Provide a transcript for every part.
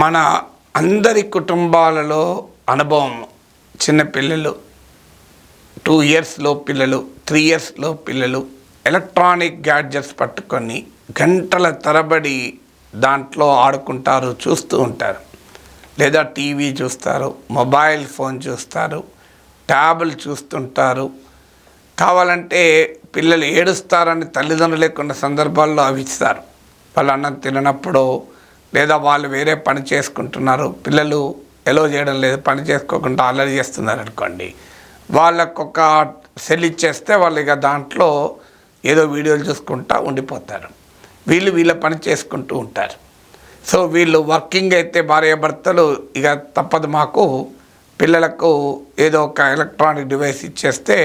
మన అందరి కుటుంబాలలో అనుభవం చిన్నపిల్లలు 2 ఇయర్స్లో పిల్లలు 3 ఇయర్స్లో పిల్లలు ఎలక్ట్రానిక్ గ్యాడ్జెట్స్ పట్టుకొని గంటల తరబడి దాంట్లో ఆడుకుంటారు, చూస్తూ ఉంటారు. లేదా టీవీ చూస్తారు, మొబైల్ ఫోన్ చూస్తారు, ట్యాబులు చూస్తుంటారు. కావాలంటే పిల్లలు ఏడుస్తారని తల్లిదండ్రులు లేకున్న సందర్భాల్లో అవి ఇస్తారు. వాళ్ళు అన్నం తిననప్పుడు లేదా వాళ్ళు వేరే పని చేసుకుంటున్నారు, పిల్లలు ఎలో చేయడం లేదు, పని చేసుకోకుండా అల్లరి చేస్తున్నారు అనుకోండి, వాళ్ళకొక సెల్ ఇచ్చేస్తే వాళ్ళు ఇక దాంట్లో ఏదో వీడియోలు చూసుకుంటూ ఉండిపోతారు. వీళ్ళ పని చేసుకుంటూ ఉంటారు. సో వీళ్ళు వర్కింగ్ అయితే భార్యాభర్తలు ఇక తప్పదు, మాకు పిల్లలకు ఏదో ఒక ఎలక్ట్రానిక్ డివైస్ ఇచ్చేస్తే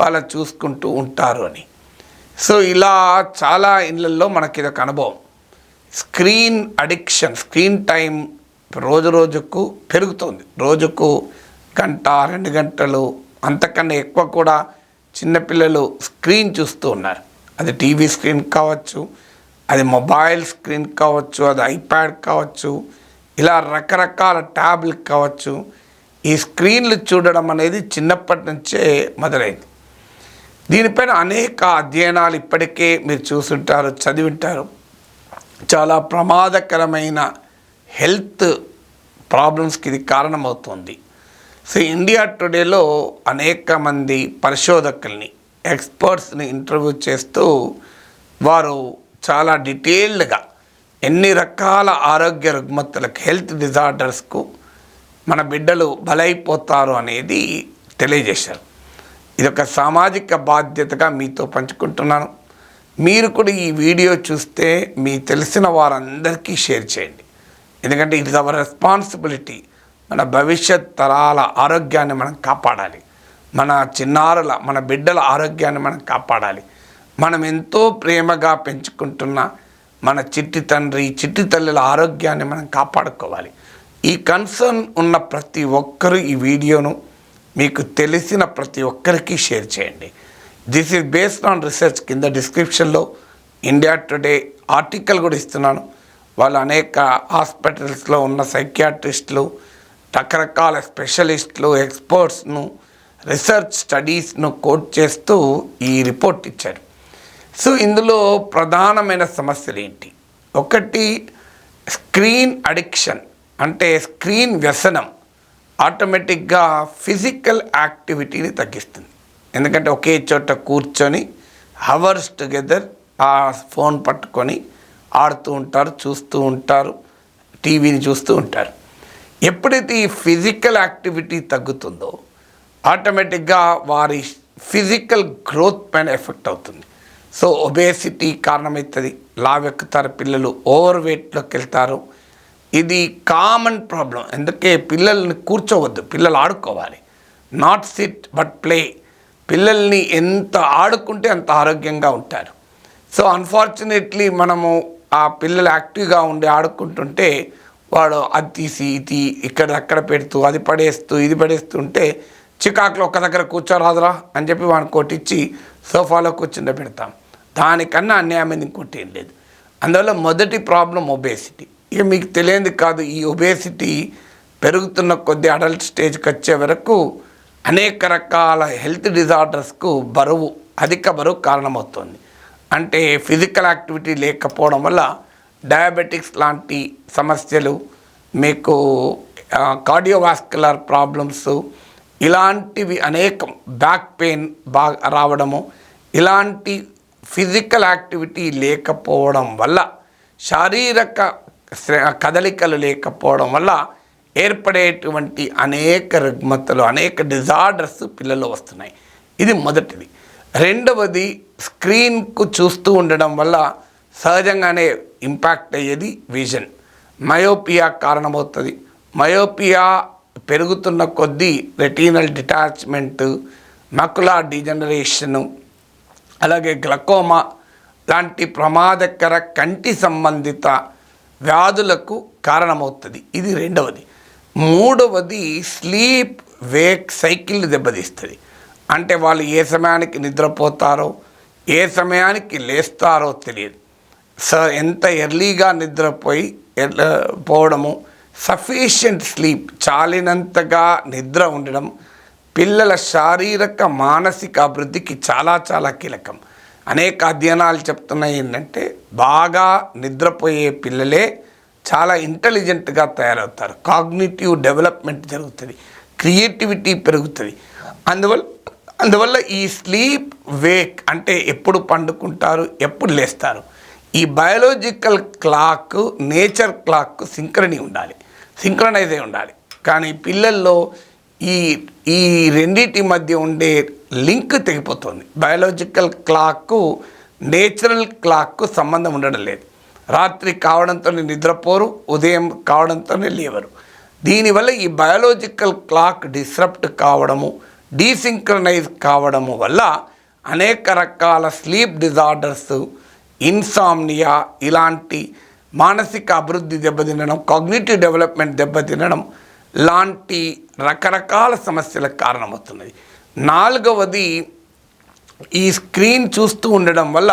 వాళ్ళు చూసుకుంటూ ఉంటారు అని. సో ఇలా చాలా ఇళ్ళల్లో మనకి ఇదొక అనుభవం. స్క్రీన్ అడిక్షన్, స్క్రీన్ టైం రోజుకు పెరుగుతుంది. రోజుకు 1-2 గంటలు అంతకన్నా ఎక్కువ కూడా చిన్నపిల్లలు స్క్రీన్ చూస్తూ ఉన్నారు. అది టీవీ స్క్రీన్ కావచ్చు, అది మొబైల్ స్క్రీన్ కావచ్చు, అది ఐప్యాడ్ కావచ్చు, ఇలా రకరకాల ట్యాబ్లు కావచ్చు. ఈ స్క్రీన్లు చూడడం అనేది చిన్నప్పటి నుంచే మొదలైంది. దీనిపైన అనేక అధ్యయనాలు ఇప్పటికే మీరు చూసుంటారు, చదివింటారు. చాలా ప్రమాదకరమైన హెల్త్ ప్రాబ్లమ్స్కి ఇది కారణమవుతుంది. సో ఇండియా టుడేలో అనేక మంది పరిశోధకుల్ని, ఎక్స్పర్ట్స్ని ఇంటర్వ్యూ చేస్తూ వారు చాలా డీటెయిల్డ్గా ఎన్ని రకాల ఆరోగ్య రుగ్మతలకు, హెల్త్ డిజార్డర్స్కు మన బిడ్డలు బలైపోతారు అనేది తెలియజేశారు. ఇదొక సామాజిక బాధ్యతగా మీతో పంచుకుంటున్నాను. మీరు కూడా ఈ వీడియో చూస్తే మీ తెలిసిన వారందరికీ షేర్ చేయండి. ఎందుకంటే ఇట్ ఇస్ అవర్ రెస్పాన్సిబిలిటీ. మన భవిష్యత్ తరాల ఆరోగ్యాన్ని మనం కాపాడాలి. మన చిన్నారుల, మన బిడ్డల ఆరోగ్యాన్ని మనం కాపాడాలి. మనం ఎంతో ప్రేమగా పెంచుకుంటున్న మన చిట్టి తండ్రి, చిట్టి తల్లుల ఆరోగ్యాన్ని మనం కాపాడుకోవాలి. ఈ కన్సర్న్ ఉన్న ప్రతి ఒక్కరూ ఈ వీడియోను మీకు తెలిసిన ప్రతి ఒక్కరికి షేర్ చేయండి. This is based on research. కింద డిస్క్రిప్షన్లో ఇండియా టుడే ఆర్టికల్ కూడా ఇస్తున్నాను. వాళ్ళు అనేక హాస్పిటల్స్లో ఉన్న సైకియాట్రిస్టులు, రకరకాల స్పెషలిస్టులు, ఎక్స్పర్ట్స్ను, రీసెర్చ్ స్టడీస్ను కోట్ చేస్తూ ఈ రిపోర్ట్ ఇచ్చారు. సో ఇందులో ప్రధానమైన సమస్యలు ఏంటి? ఒకటి, స్క్రీన్ అడిక్షన్, అంటే స్క్రీన్ వ్యసనం ఆటోమేటిక్గా ఫిజికల్ యాక్టివిటీని తగ్గిస్తుంది. ఎందుకంటే ఒకే చోట కూర్చొని హవర్స్ టుగెదర్ ఆ ఫోన్ పట్టుకొని ఆడుతూ ఉంటారు, చూస్తూ ఉంటారు, టీవీని చూస్తూ ఉంటారు. ఎప్పుడైతే ఈ ఫిజికల్ యాక్టివిటీ తగ్గుతుందో ఆటోమేటిక్గా వారి ఫిజికల్ గ్రోత్ పైన ఎఫెక్ట్ అవుతుంది. సో ఒబేసిటీ కారణమవుతుంది, లావెక్కుతారు పిల్లలు, ఓవర్ వెయిట్లోకి వెళ్తారు. ఇది కామన్ ప్రాబ్లం. ఎందుకే పిల్లల్ని కూర్చోవద్దు, పిల్లలు ఆడుకోవాలి. Not SIT but play. పిల్లల్ని ఎంత ఆడుకుంటే అంత ఆరోగ్యంగా ఉంటారు. సో అన్ఫార్చునేట్లీ మనము ఆ పిల్లలు యాక్టివ్గా ఉండి ఆడుకుంటుంటే వాడు అది తీసి ఇది ఇక్కడ అక్కడ పెడుతూ, అది పడేస్తూ, ఇది పడేస్తుంటే చికాకులో ఒక దగ్గర కూర్చోరాదురా అని చెప్పి వాడిని కొట్టించి సోఫాలో కూర్చుండ పెడతాం. దానికన్నా అన్యాయమైంది ఇంకోటి ఏం లేదు. అందువల్ల మొదటి ప్రాబ్లం ఒబేసిటీ. ఇక మీకు తెలియంది కాదు, ఈ ఒబేసిటీ పెరుగుతున్న కొద్ది అడల్ట్ స్టేజ్కి వచ్చే వరకు అనేక రకాల హెల్త్ డిజార్డర్స్కు అధిక బరువు కారణమవుతుంది. అంటే ఫిజికల్ యాక్టివిటీ లేకపోవడం వల్ల డయాబెటిక్స్ లాంటి సమస్యలు, మీకు కార్డియోవాస్కులర్ ప్రాబ్లమ్స్, ఇలాంటివి అనేకం, బ్యాక్ పెయిన్ బాగా రావడము, ఇలాంటి ఫిజికల్ యాక్టివిటీ లేకపోవడం వల్ల, శారీరక కదలికలు లేకపోవడం వల్ల ఏర్పడేటువంటి అనేక రుగ్మతలు, అనేక డిజార్డర్స్ పిల్లల్లో వస్తున్నాయి. ఇది మొదటిది. రెండవది, స్క్రీన్కు చూస్తూ ఉండడం వల్ల సహజంగానే ఇంపాక్ట్ అయ్యేది విజన్. మయోపియా కారణమవుతుంది. మయోపియా పెరుగుతున్న కొద్దీ రెటీనల్ డిటాచ్మెంట్, మకులార్ డిజనరేషను, అలాగే గ్లకోమా లాంటి ప్రమాదకర కంటి సంబంధిత వ్యాధులకు కారణమవుతుంది. ఇది రెండవది. మూడవది, స్లీప్ వేక్ సైకిల్ దెబ్బతీస్తుంది. అంటే వాళ్ళు ఏ సమయానికి నిద్రపోతారో, ఏ సమయానికి లేస్తారో తెలియదు. ఎంత ఎర్లీగా నిద్రపోవడము, సఫిషియంట్ స్లీప్, చాలినంతగా నిద్ర ఉండడం పిల్లల శారీరక మానసిక అభివృద్ధికి చాలా చాలా కీలకం. అనేక అధ్యయనాలు చెప్తున్నాయి ఏంటంటే బాగా నిద్రపోయే పిల్లలే చాలా ఇంటెలిజెంట్గా తయారవుతారు, కాగ్నిటివ్ డెవలప్మెంట్ జరుగుతుంది, క్రియేటివిటీ పెరుగుతుంది. అందువల్ల ఈ స్లీప్ వేక్ అంటే ఎప్పుడు పండుకుంటారు, ఎప్పుడు లేస్తారు, ఈ biological clock nature clock synchronise అయి ఉండాలి. కానీ పిల్లల్లో ఈ రెండింటి మధ్య ఉండే లింక్ తెగిపోతుంది. బయాలజికల్ క్లాక్కు నేచురల్ క్లాక్కు సంబంధం ఉండడం లేదు. రాత్రి కావడంతో నిద్రపోరు, ఉదయం కావడంతో లేవరు. దీనివల్ల ఈ బయాలజికల్ క్లాక్ డిస్రప్ట్ కావడము, డీసింక్రనైజ్ కావడము వల్ల అనేక రకాల స్లీప్ డిజార్డర్స్, ఇన్సామ్నియా ఇలాంటి మానసిక అభివృద్ధి దెబ్బతినడం, కాగ్నిటివ్ డెవలప్మెంట్ దెబ్బతినడం లాంటి రకరకాల సమస్యలకు కారణమవుతున్నది. 4వది, ఈ స్క్రీన్ చూస్తూ ఉండడం వల్ల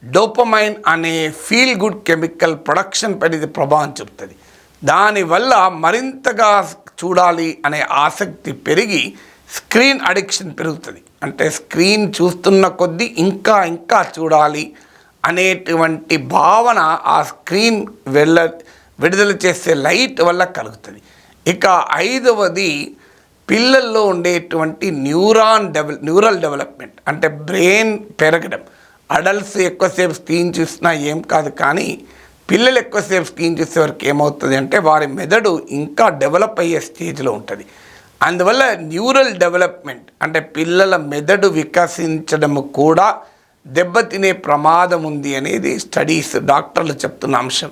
డోపమైన్ అనే ఫీల్ గుడ్ కెమికల్ ప్రొడక్షన్ పై ఇది ప్రభావం చూపుతుంది. దానివల్ల మరింతగా చూడాలి అనే ఆసక్తి పెరిగి స్క్రీన్ అడిక్షన్ పెరుగుతుంది. అంటే స్క్రీన్ చూస్తున్న కొద్దీ ఇంకా ఇంకా చూడాలి అనేటువంటి భావన ఆ స్క్రీన్ విడుదల చేసే లైట్ వల్ల కలుగుతుంది. ఇక 5వది, పిల్లల్లో ఉండేటువంటి న్యూరల్ డెవలప్మెంట్, అంటే బ్రెయిన్ పెరగడం. అడల్ట్స్ ఎక్కువసేపు స్క్రీన్ చూసినా ఏం కాదు, కానీ పిల్లలు ఎక్కువసేపు స్క్రీన్ చూసేవరకు ఏమవుతుంది అంటే వారి మెదడు ఇంకా డెవలప్ అయ్యే స్టేజ్లో ఉంటుంది. అందువల్ల న్యూరల్ డెవలప్మెంట్ అంటే పిల్లల మెదడు వికసించడము కూడా దెబ్బతినే ప్రమాదం ఉంది అనేది స్టడీస్, డాక్టర్లు చెప్తున్న అంశం.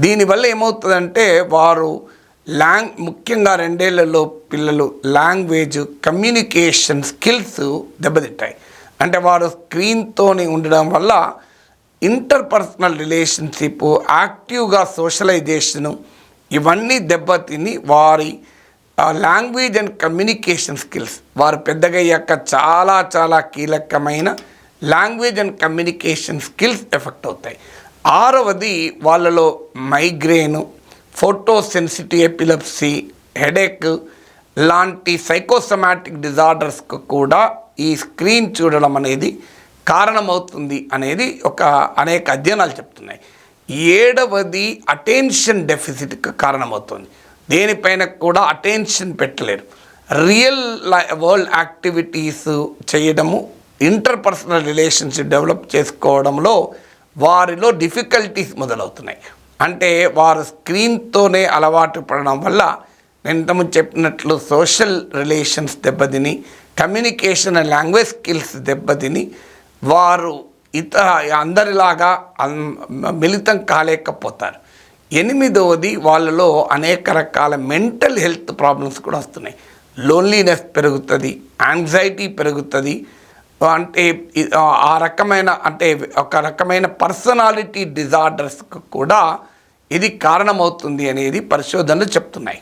దీనివల్ల ఏమవుతుందంటే వారు ముఖ్యంగా 2 ఏళ్లలో పిల్లలు లాంగ్వేజ్, కమ్యూనికేషన్ స్కిల్స్ దెబ్బతింటాయి. అంటే వారు స్క్రీన్తోనే ఉండడం వల్ల ఇంటర్పర్సనల్ రిలేషన్షిప్, యాక్టివ్గా సోషలైజేషను ఇవన్నీ దెబ్బతిని వారి లాంగ్వేజ్ అండ్ కమ్యూనికేషన్ స్కిల్స్, వారు పెద్దగయ్యాక చాలా చాలా కీలకమైన language and communication skills effect అవుతాయి. 6వది, వాళ్ళలో మైగ్రేను, ఫోటోసెన్సిటివ్ ఎపిలెప్సీ, హెడేక్ లాంటి సైకోసమాటిక్ డిజార్డర్స్కు కూడా ఈ స్క్రీన్ చూడడం అనేది కారణమవుతుంది అనేది అనేక అధ్యయనాలు చెప్తున్నాయి. 7వది, అటెన్షన్ డెఫిసిట్కి కారణమవుతుంది. దేనిపైన కూడా అటెన్షన్ పెట్టలేరు. రియల్ వరల్డ్ యాక్టివిటీస్ చేయడము, ఇంటర్పర్సనల్ రిలేషన్షిప్ డెవలప్ చేసుకోవడంలో వారిలో డిఫికల్టీస్ మొదలవుతున్నాయి. అంటే వారు స్క్రీన్తోనే అలవాటు పడడం వల్ల నేను ఇంతకుముందు చెప్పినట్లు సోషల్ రిలేషన్స్ దెబ్బతిని, కమ్యూనికేషన్ అండ్ లాంగ్వేజ్ స్కిల్స్ దెబ్బతిని వారు అందరిలాగా మిళితం కాలేకపోతారు. 8వది, వాళ్ళలో అనేక రకాల మెంటల్ హెల్త్ ప్రాబ్లమ్స్ కూడా వస్తున్నాయి. లోన్లీనెస్ పెరుగుతుంది, యాంగ్జైటీ పెరుగుతుంది. అంటే ఆ రకమైన ఒక రకమైన పర్సనాలిటీ డిజార్డర్స్కు కూడా ఇది కారణమవుతుంది అనేది పరిశోధనలు చెప్తున్నాయి.